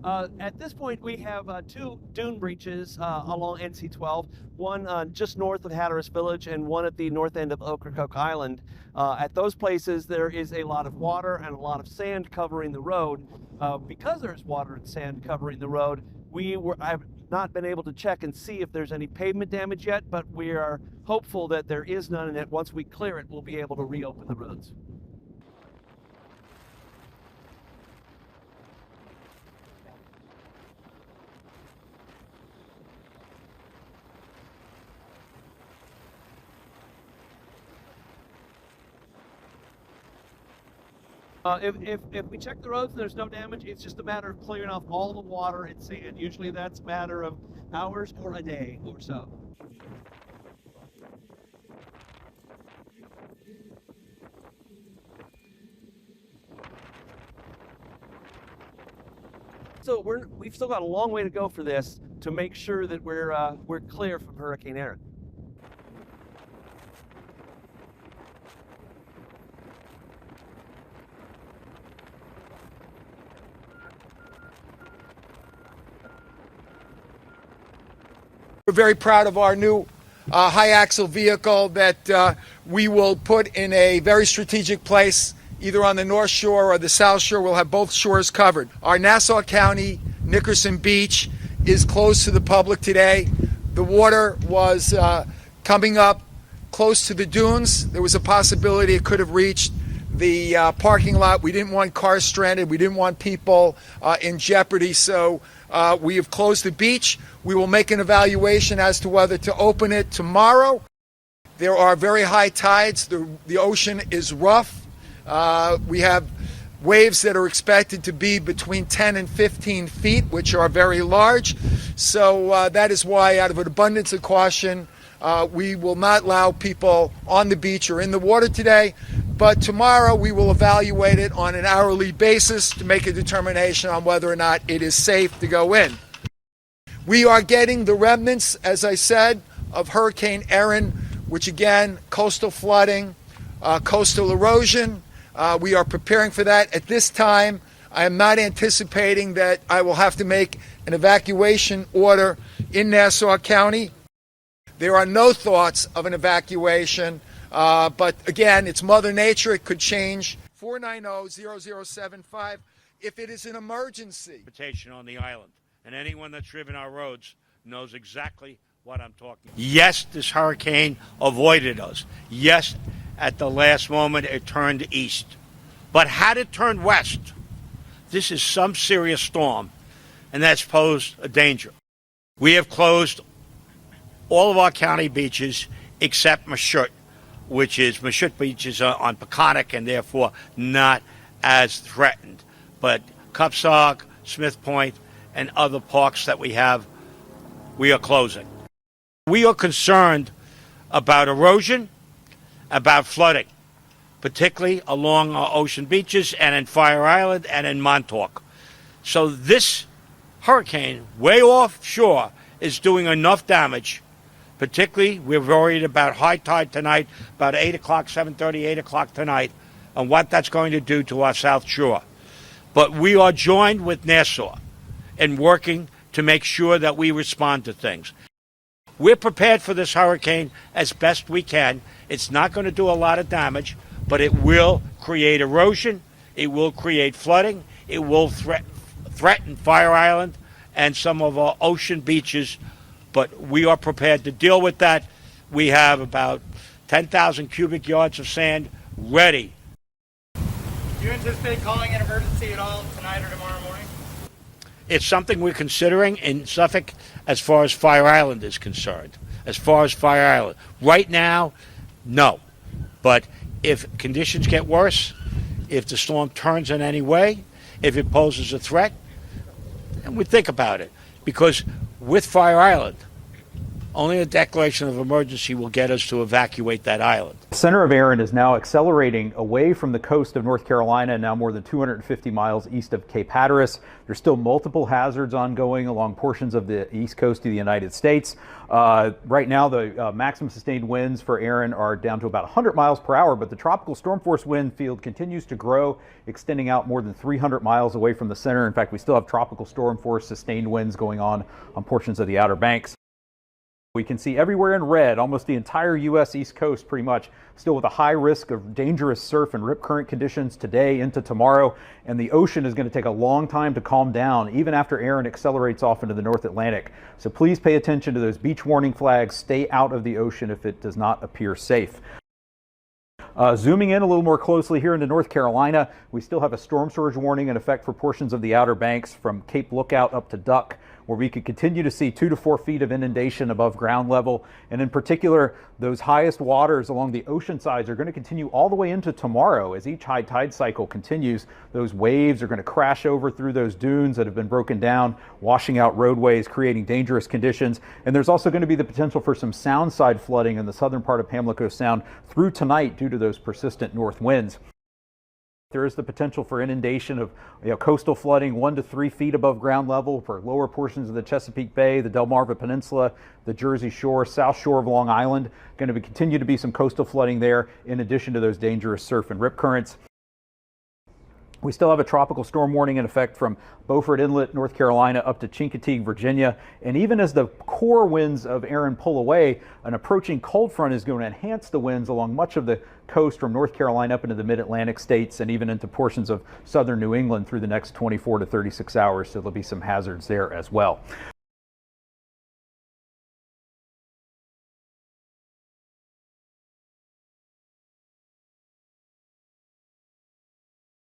At this point, we have two dune breaches along NC-12, one just north of Hatteras Village and one at the north end of Ocracoke Island. At those places, there is a lot of water and a lot of sand covering the road. Because there's water and sand covering the road, I've not been able to check and see if there's any pavement damage yet, but we are hopeful that there is none, and that once we clear it, we'll be able to reopen the roads. If we check the roads and there's no damage, it's just a matter of clearing off all the water and sand. Usually that's a matter of hours or a day or so. So we've still got a long way to go for this to make sure that we're clear from Hurricane Erin. We're very proud of our new high axle vehicle that we will put in a very strategic place, either on the North Shore or the South Shore. We'll have both shores covered. Our Nassau County Nickerson Beach is closed to the public today. The water was coming up close to the dunes. There was a possibility it could have reached the parking lot. We didn't want cars stranded. We didn't want people in jeopardy, so we have closed the beach. We will make an evaluation as to whether to open it tomorrow. There are very high tides. The ocean is rough. We have waves that are expected to be between 10 and 15 feet, which are very large. So that is why, out of an abundance of caution, we will not allow people on the beach or in the water today. But tomorrow we will evaluate it on an hourly basis to make a determination on whether or not it is safe to go in. We are getting the remnants, as I said, of Hurricane Erin, which again, coastal flooding, coastal erosion. We are preparing for that. At this time, I am not anticipating that I will have to make an evacuation order in Nassau County. There are no thoughts of an evacuation, but again, it's Mother Nature. It could change. 490-0075 if it is an emergency. On the island, and anyone that's driven our roads knows exactly what I'm talking about. Yes, this hurricane avoided us. Yes, at the last moment it turned east. But had it turned west, this is some serious storm, and that's posed a danger. We have closed all of our county beaches except Mashut, which is Mashut Beach is on Peconic and therefore not as threatened. But Cupsog, Smith Point, and other parks that we have, we are closing. We are concerned about erosion, about flooding, particularly along our ocean beaches and in Fire Island and in Montauk. So this hurricane, way offshore, is doing enough damage. Particularly, we're worried about high tide tonight, about 8 o'clock, 7:30, 8 o'clock tonight, and what that's going to do to our South Shore. But we are joined with Nassau in working to make sure that we respond to things. We're prepared for this hurricane as best we can. It's not going to do a lot of damage, but it will create erosion, it will create flooding, it will threaten Fire Island and some of our ocean beaches, but we are prepared to deal with that. We have about 10,000 cubic yards of sand ready. Do you anticipate calling an emergency at all tonight or tomorrow morning? It's something we're considering in Suffolk as far as Fire Island is concerned. As far as Fire Island. Right now, no. But if conditions get worse, if the storm turns in any way, if it poses a threat, then we think about it. Because with Fire Island, Only a declaration of emergency will get us to evacuate that island. The center of Erin is now accelerating away from the coast of North Carolina, now more than 250 miles east of Cape Hatteras. There's still multiple hazards ongoing along portions of the east coast of the United States. Right now, the maximum sustained winds for Erin are down to about 100 miles per hour, but the tropical storm force wind field continues to grow, extending out more than 300 miles away from the center. In fact, we still have tropical storm force sustained winds going on portions of the Outer Banks. We can see everywhere in red, almost the entire U.S. East Coast pretty much, still with a high risk of dangerous surf and rip current conditions today into tomorrow. And the ocean is going to take a long time to calm down, even after Erin accelerates off into the North Atlantic. So please pay attention to those beach warning flags. Stay out of the ocean if it does not appear safe. Zooming in a little more closely here into North Carolina, we still have a storm surge warning in effect for portions of the Outer Banks from Cape Lookout up to Duck, where we could continue to see 2 to 4 feet of inundation above ground level. And in particular, those highest waters along the ocean sides are going to continue all the way into tomorrow. As each high tide cycle continues, those waves are going to crash over through those dunes that have been broken down, washing out roadways, creating dangerous conditions. And there's also going to be the potential for some sound side flooding in the southern part of Pamlico Sound through tonight due to those persistent north winds. There is the potential for inundation of coastal flooding 1 to 3 feet above ground level for lower portions of the Chesapeake Bay, the Delmarva Peninsula, the Jersey Shore, South Shore of Long Island. Going to continue to be some coastal flooding there in addition to those dangerous surf and rip currents. We still have a tropical storm warning in effect from Beaufort Inlet, North Carolina, up to Chincoteague, Virginia. And even as the core winds of Erin pull away, an approaching cold front is going to enhance the winds along much of the coast from North Carolina up into the mid-Atlantic states and even into portions of southern New England through the next 24 to 36 hours. So there'll be some hazards there as well.